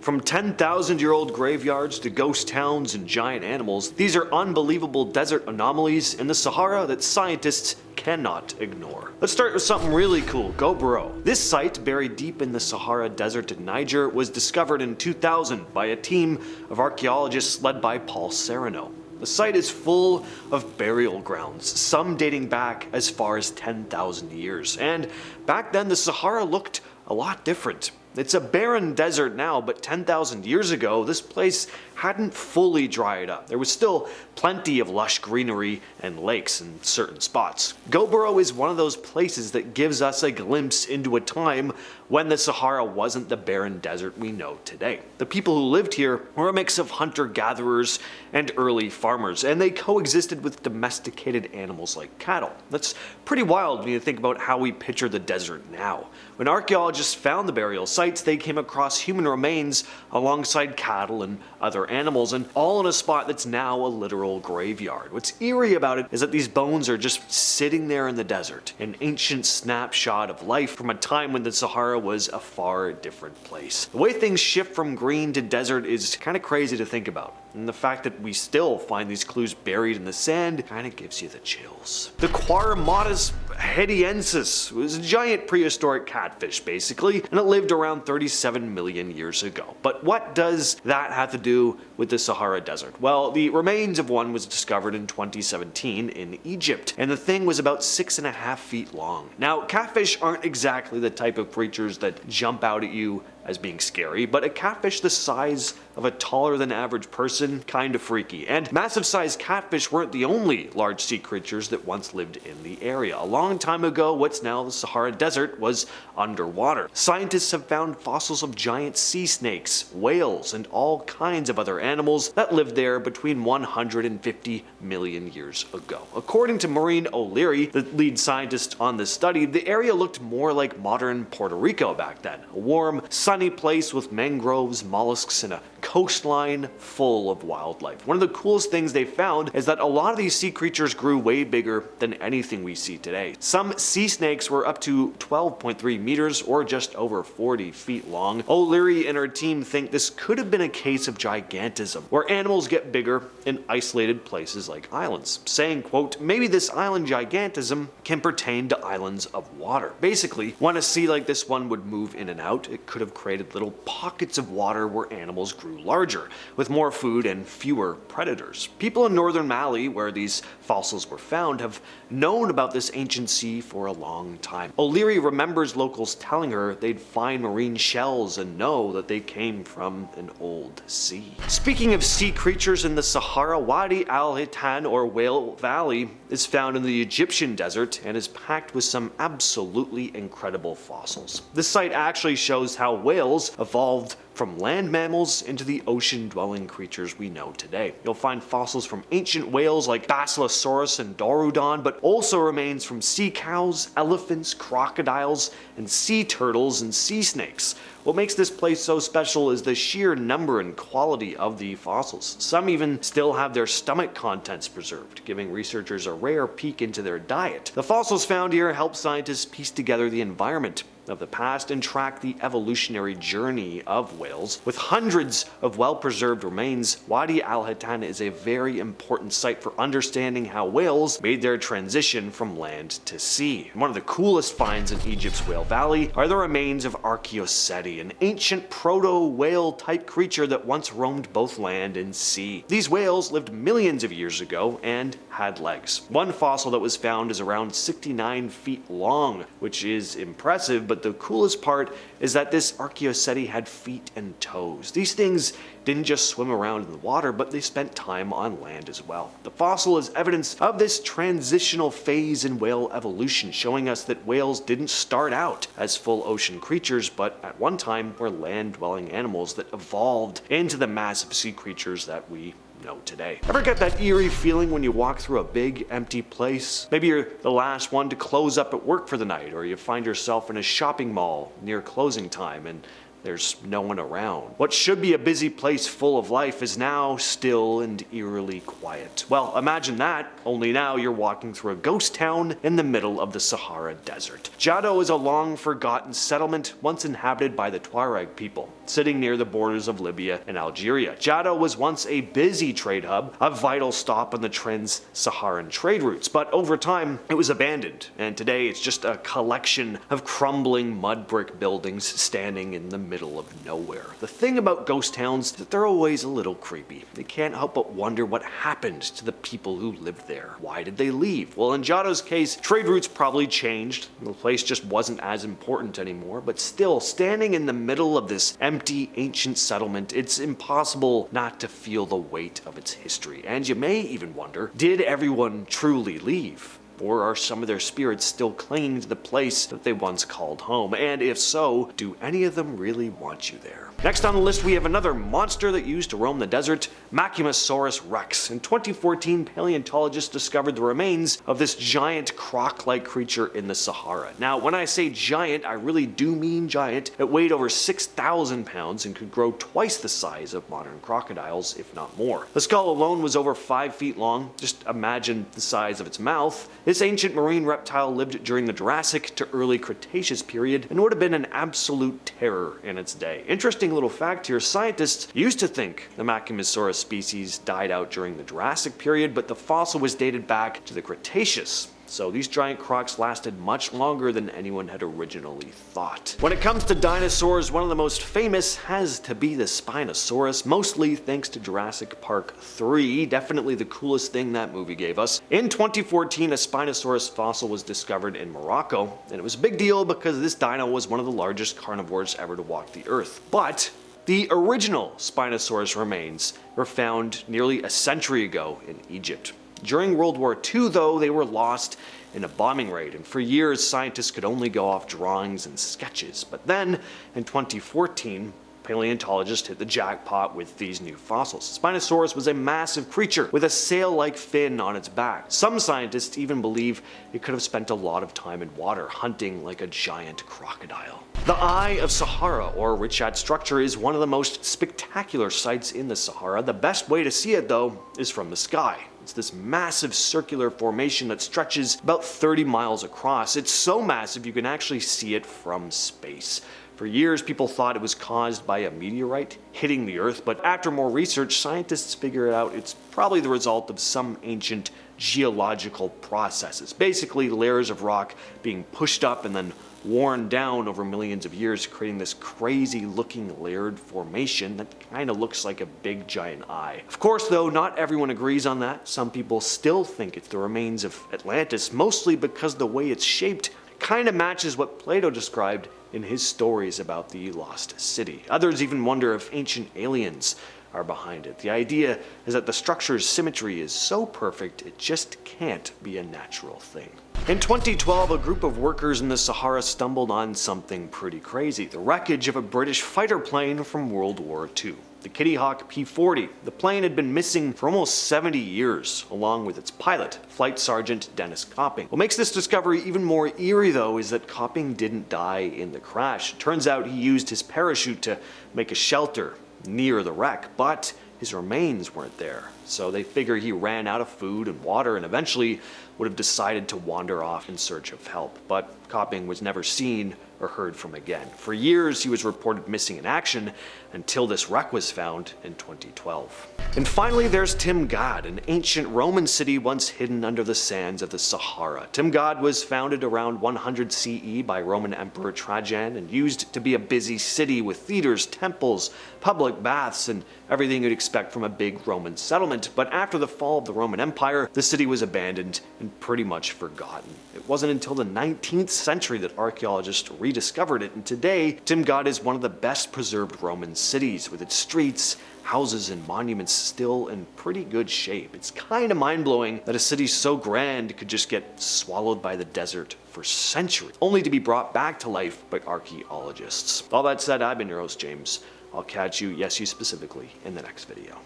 From 10,000-year-old graveyards to ghost towns and giant animals, these are unbelievable desert anomalies in the Sahara that scientists cannot ignore. Let's start with something really cool, Gobero. This site, buried deep in the Sahara Desert in Niger, was discovered in 2000 by a team of archaeologists led by Paul Serrano. The site is full of burial grounds, some dating back as far as 10,000 years, and back then the Sahara looked a lot different. It's a barren desert now, but 10,000 years ago, this place hadn't fully dried up. There was still plenty of lush greenery and lakes in certain spots. Gobero is one of those places that gives us a glimpse into a time when the Sahara wasn't the barren desert we know today. The people who lived here were a mix of hunter-gatherers and early farmers, and they coexisted with domesticated animals like cattle. That's pretty wild when you think about how we picture the desert now. When archaeologists found the burial sites, they came across human remains alongside cattle and other animals, and all in a spot that's now a literal graveyard. What's eerie about it is that these bones are just sitting there in the desert, an ancient snapshot of life from a time when the Sahara was a far different place. The way things shift from green to desert is kind of crazy to think about, and the fact that we still find these clues buried in the sand kind of gives you the chills. The Quaramatus hediensis was a giant prehistoric catfish basically, and it lived around 37 million years ago. But what does that have to do with the Sahara Desert? Well, the remains of one was discovered in 2017 in Egypt, and the thing was about 6.5 feet long. Now, catfish aren't exactly the type of creatures that jump out at you as being scary, but a catfish the size of a taller than average person, kind of freaky. And massive sized catfish weren't the only large sea creatures that once lived in the area. A long time ago, what's now the Sahara Desert was underwater. Scientists have found fossils of giant sea snakes, whales, and all kinds of other animals that lived there between 150 million years ago. According to Maureen O'Leary, the lead scientist on this study, the area looked more like modern Puerto Rico back then. A warm, sunny place with mangroves, mollusks, and a coastline full of wildlife. One of the coolest things they found is that a lot of these sea creatures grew way bigger than anything we see today. Some sea snakes were up to 12.3 meters or just over 40 feet long. O'Leary and her team think this could have been a case of gigantism, where animals get bigger in isolated places like islands, saying, quote, maybe this island gigantism can pertain to islands of water. Basically, when a sea like this one would move in and out, it could have created little pockets of water where animals grew larger, with more food and fewer predators. People in northern Mali, where these fossils were found, have known about this ancient sea for a long time. O'Leary remembers locals telling her they'd find marine shells and know that they came from an old sea. Speaking of sea creatures in the Sahara, Wadi al Hitan, or Whale Valley, is found in the Egyptian desert and is packed with some absolutely incredible fossils. This site actually shows how whales evolved from land mammals into the ocean-dwelling creatures we know today. You'll find fossils from ancient whales like Basilosaurus and Dorudon, but also remains from sea cows, elephants, crocodiles, and sea turtles and sea snakes. What makes this place so special is the sheer number and quality of the fossils. Some even still have their stomach contents preserved, giving researchers a rare peek into their diet. The fossils found here help scientists piece together the environment of the past and track the evolutionary journey of whales. With hundreds of well-preserved remains, Wadi al Hitan is a very important site for understanding how whales made their transition from land to sea. One of the coolest finds in Egypt's Whale Valley are the remains of Archaeoceti, an ancient proto-whale type creature that once roamed both land and sea. These whales lived millions of years ago and had legs. One fossil that was found is around 69 feet long, which is impressive, but the coolest part is that this Archaeoceti had feet and toes. These things didn't just swim around in the water, but they spent time on land as well. The fossil is evidence of this transitional phase in whale evolution, showing us that whales didn't start out as full ocean creatures, but at one time were land-dwelling animals that evolved into the massive sea creatures that we know today. Ever get that eerie feeling when you walk through a big empty place? Maybe you're the last one to close up at work for the night, or you find yourself in a shopping mall near closing time and there's no one around. What should be a busy place full of life is now still and eerily quiet. Well, imagine that, only now you're walking through a ghost town in the middle of the Sahara Desert. Jado is a long-forgotten settlement once inhabited by the Tuareg people, sitting near the borders of Libya and Algeria. Jado was once a busy trade hub, a vital stop on the trans-Saharan trade routes, but over time it was abandoned, and today it's just a collection of crumbling mud brick buildings standing in the middle of nowhere. The thing about ghost towns is that they're always a little creepy. They can't help but wonder what happened to the people who lived there. Why did they leave? Well, in Jado's case, trade routes probably changed. The place just wasn't as important anymore, but still, standing in the middle of this empty, ancient settlement, it's impossible not to feel the weight of its history. And you may even wonder, did everyone truly leave? Or are some of their spirits still clinging to the place that they once called home? And if so, do any of them really want you there? Next on the list, we have another monster that used to roam the desert, Macumosaurus rex. In 2014, paleontologists discovered the remains of this giant croc-like creature in the Sahara. Now, when I say giant, I really do mean giant. It weighed over 6,000 pounds and could grow twice the size of modern crocodiles, if not more. The skull alone was over 5 feet long. Just imagine the size of its mouth. This ancient marine reptile lived during the Jurassic to early Cretaceous period and would have been an absolute terror in its day. Interesting little fact here, scientists used to think the Macumosaurus species died out during the Jurassic period, but the fossil was dated back to the Cretaceous. So these giant crocs lasted much longer than anyone had originally thought. When it comes to dinosaurs, one of the most famous has to be the Spinosaurus, mostly thanks to Jurassic Park 3, definitely the coolest thing that movie gave us. In 2014, a Spinosaurus fossil was discovered in Morocco, and it was a big deal because this dino was one of the largest carnivores ever to walk the earth. But the original Spinosaurus remains were found nearly a century ago in Egypt. During World War II, though, they were lost in a bombing raid, and for years scientists could only go off drawings and sketches. But then, in 2014, paleontologists hit the jackpot with these new fossils. Spinosaurus was a massive creature with a sail-like fin on its back. Some scientists even believe it could have spent a lot of time in water, hunting like a giant crocodile. The Eye of Sahara, or Richat structure, is one of the most spectacular sights in the Sahara. The best way to see it, though, is from the sky. It's this massive circular formation that stretches about 30 miles across. It's so massive you can actually see it from space. For years, people thought it was caused by a meteorite hitting the Earth, but after more research, scientists figured out it's probably the result of some ancient geological processes. Basically, layers of rock being pushed up and then worn down over millions of years, creating this crazy looking layered formation that kind of looks like a big giant eye. Of course, though, not everyone agrees on that. Some people still think it's the remains of Atlantis, mostly because the way it's shaped kind of matches what Plato described in his stories about the lost city. Others even wonder if ancient aliens are behind it. The idea is that the structure's symmetry is so perfect it just can't be a natural thing. In 2012, a group of workers in the Sahara stumbled on something pretty crazy: the wreckage of a British fighter plane from World War II. The Kitty Hawk P-40. The plane had been missing for almost 70 years, along with its pilot, Flight Sergeant Dennis Copping. What makes this discovery even more eerie, though, is that Copping didn't die in the crash. It turns out he used his parachute to make a shelter near the wreck, but his remains weren't there. So they figure he ran out of food and water and eventually would have decided to wander off in search of help. But Copping was never seen or heard from again. For years, he was reported missing in action until this wreck was found in 2012. And finally, there's Timgad, an ancient Roman city once hidden under the sands of the Sahara. Timgad was founded around 100 CE by Roman Emperor Trajan and used to be a busy city with theaters, temples, public baths, and everything you'd expect from a big Roman settlement. But after the fall of the Roman Empire, the city was abandoned and pretty much forgotten. It wasn't until the 19th century that archaeologists rediscovered it, and today, Timgad is one of the best preserved Roman cities, with its streets, houses, and monuments still in pretty good shape. It's kind of mind-blowing that a city so grand could just get swallowed by the desert for centuries, only to be brought back to life by archaeologists. All that said, I've been your host, James. I'll catch you, yes, you specifically, in the next video.